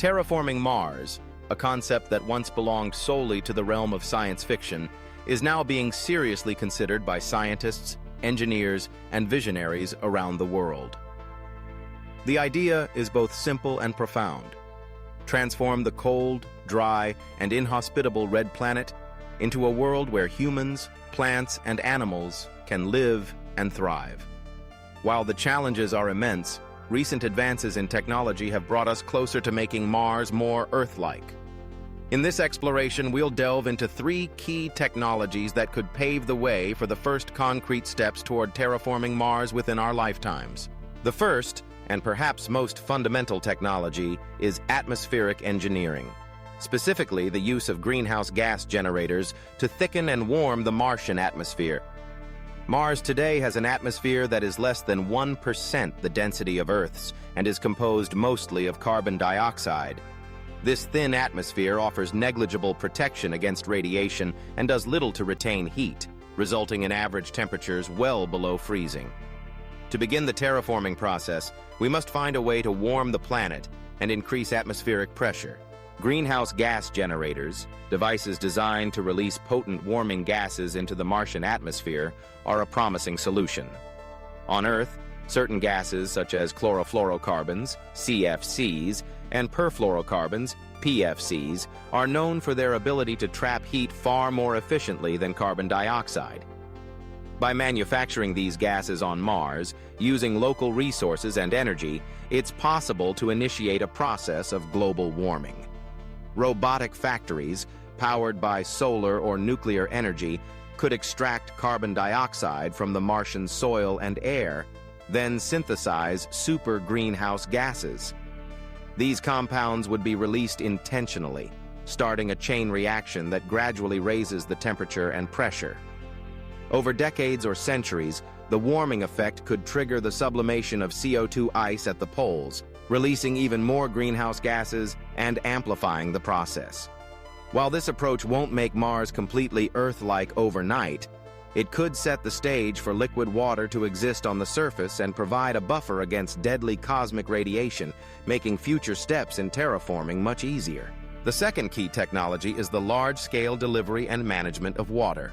Terraforming Mars, a concept that once belonged solely to the realm of science fiction, is now being seriously considered by scientists, engineers, and visionaries around the world. The idea is both simple and profound. Transform the cold, dry, and inhospitable red planet into a world where humans, plants, and animals can live and thrive. While the challenges are immense, recent advances in technology have brought us closer to making Mars more Earth-like. In this exploration, we'll delve into 3 key technologies that could pave the way for the first concrete steps toward terraforming Mars within our lifetimes. The first, and perhaps most fundamental technology, is atmospheric engineering, specifically the use of greenhouse gas generators to thicken and warm the Martian atmosphere. Mars today has an atmosphere that is less than 1% the density of Earth's and is composed mostly of carbon dioxide. This thin atmosphere offers negligible protection against radiation and does little to retain heat, resulting in average temperatures well below freezing. To begin the terraforming process, we must find a way to warm the planet and increase atmospheric pressure. Greenhouse gas generators, devices designed to release potent warming gases into the Martian atmosphere, are a promising solution. On Earth, certain gases such as chlorofluorocarbons, CFCs, and perfluorocarbons, PFCs, are known for their ability to trap heat far more efficiently than carbon dioxide. By manufacturing these gases on Mars, using local resources and energy, it's possible to initiate a process of global warming. Robotic factories, powered by solar or nuclear energy, could extract carbon dioxide from the Martian soil and air, then synthesize super greenhouse gases. These compounds would be released intentionally, starting a chain reaction that gradually raises the temperature and pressure. Over decades or centuries, the warming effect could trigger the sublimation of CO2 ice at the poles, releasing even more greenhouse gases and amplifying the process. While this approach won't make Mars completely Earth-like overnight, it could set the stage for liquid water to exist on the surface and provide a buffer against deadly cosmic radiation, making future steps in terraforming much easier. The second key technology is the large-scale delivery and management of water.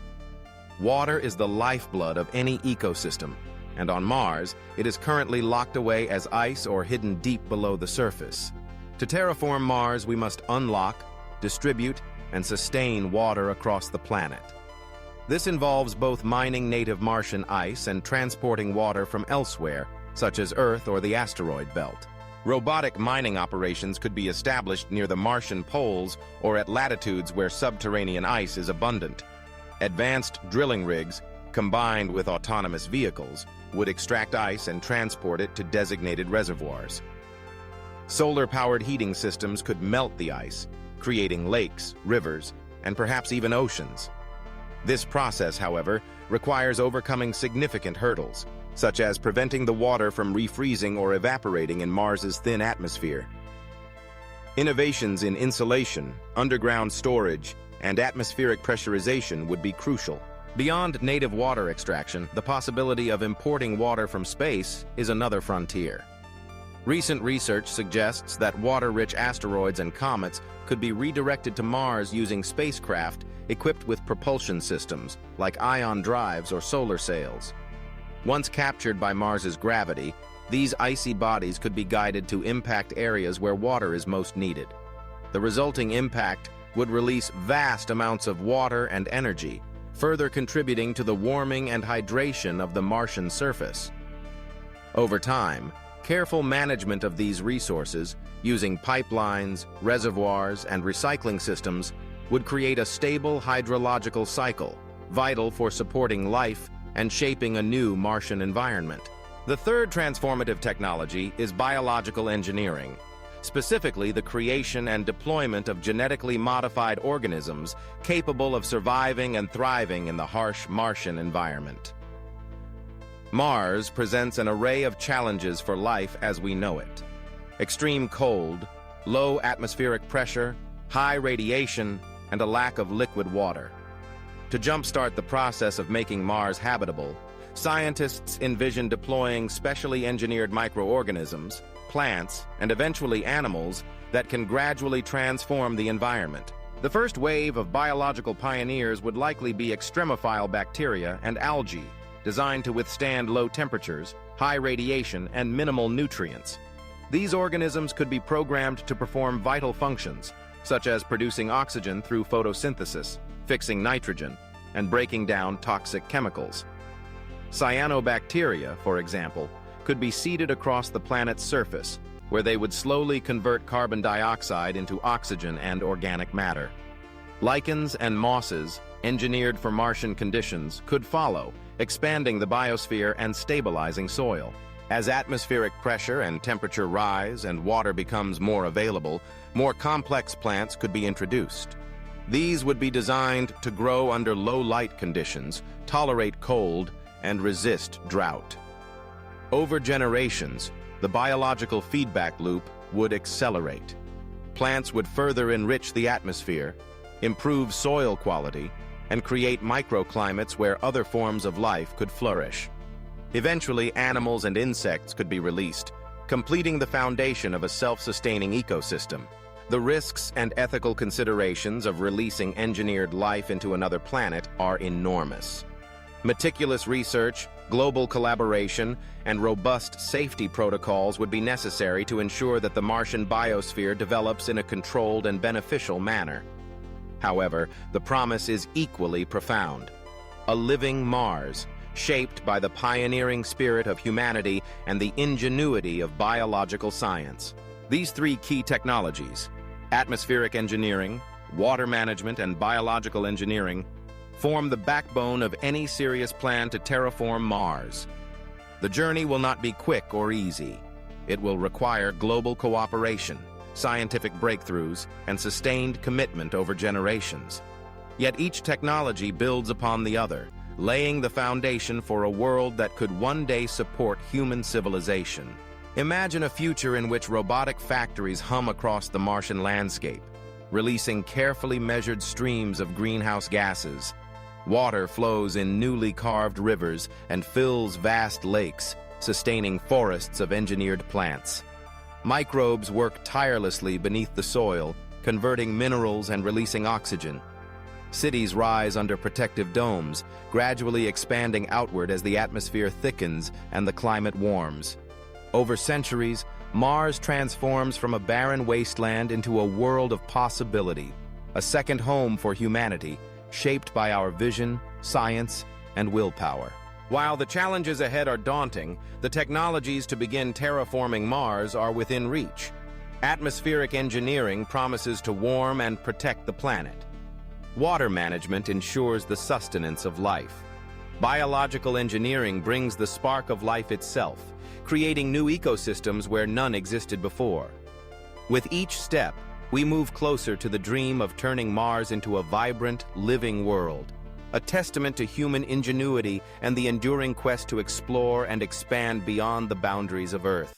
Water is the lifeblood of any ecosystem, and on Mars, it is currently locked away as ice or hidden deep below the surface. To terraform Mars, we must unlock, distribute, and sustain water across the planet. This involves both mining native Martian ice and transporting water from elsewhere, such as Earth or the asteroid belt. Robotic mining operations could be established near the Martian poles or at latitudes where subterranean ice is abundant. Advanced drilling rigs, combined with autonomous vehicles, would extract ice and transport it to designated reservoirs. Solar-powered heating systems could melt the ice, creating lakes, rivers, and perhaps even oceans. This process, however, requires overcoming significant hurdles, such as preventing the water from refreezing or evaporating in Mars's thin atmosphere. Innovations in insulation, underground storage, and atmospheric pressurization would be crucial. Beyond native water extraction, the possibility of importing water from space is another frontier. Recent research suggests that water-rich asteroids and comets could be redirected to Mars using spacecraft equipped with propulsion systems, like ion drives or solar sails. Once captured by Mars's gravity, these icy bodies could be guided to impact areas where water is most needed. The resulting impact would release vast amounts of water and energy, further contributing to the warming and hydration of the Martian surface. Over time, careful management of these resources, using pipelines, reservoirs, and recycling systems, would create a stable hydrological cycle, vital for supporting life and shaping a new Martian environment. The third transformative technology is biological engineering, specifically the creation and deployment of genetically modified organisms capable of surviving and thriving in the harsh Martian environment. Mars presents an array of challenges for life as we know it. Extreme cold, low atmospheric pressure, high radiation, and a lack of liquid water. To jumpstart the process of making Mars habitable, scientists envision deploying specially engineered microorganisms, plants, and eventually animals that can gradually transform the environment. The first wave of biological pioneers would likely be extremophile bacteria and algae, designed to withstand low temperatures, high radiation, and minimal nutrients. These organisms could be programmed to perform vital functions, such as producing oxygen through photosynthesis, fixing nitrogen, and breaking down toxic chemicals. Cyanobacteria, for example, could be seeded across the planet's surface, where they would slowly convert carbon dioxide into oxygen and organic matter. Lichens and mosses, engineered for Martian conditions, could follow, expanding the biosphere and stabilizing soil. As atmospheric pressure and temperature rise and water becomes more available, more complex plants could be introduced. These would be designed to grow under low light conditions, tolerate cold, and resist drought. Over generations, the biological feedback loop would accelerate. Plants would further enrich the atmosphere, improve soil quality, and create microclimates where other forms of life could flourish. Eventually, animals and insects could be released, completing the foundation of a self-sustaining ecosystem. The risks and ethical considerations of releasing engineered life into another planet are enormous. Meticulous research, global collaboration, and robust safety protocols would be necessary to ensure that the Martian biosphere develops in a controlled and beneficial manner. However, the promise is equally profound. A living Mars, shaped by the pioneering spirit of humanity and the ingenuity of biological science. These three key technologies, atmospheric engineering, water management, and biological engineering, form the backbone of any serious plan to terraform Mars. The journey will not be quick or easy. It will require global cooperation, scientific breakthroughs, and sustained commitment over generations. Yet each technology builds upon the other, laying the foundation for a world that could one day support human civilization. Imagine a future in which robotic factories hum across the Martian landscape, releasing carefully measured streams of greenhouse gases. Water flows in newly carved rivers and fills vast lakes, sustaining forests of engineered plants. Microbes work tirelessly beneath the soil, converting minerals and releasing oxygen. Cities rise under protective domes, gradually expanding outward as the atmosphere thickens and the climate warms. Over centuries, Mars transforms from a barren wasteland into a world of possibility, a second home for humanity, shaped by our vision, science, and willpower. While the challenges ahead are daunting, the technologies to begin terraforming Mars are within reach. Atmospheric engineering promises to warm and protect the planet. Water management ensures the sustenance of life. Biological engineering brings the spark of life itself, creating new ecosystems where none existed before. With each step, we move closer to the dream of turning Mars into a vibrant, living world, a testament to human ingenuity and the enduring quest to explore and expand beyond the boundaries of Earth.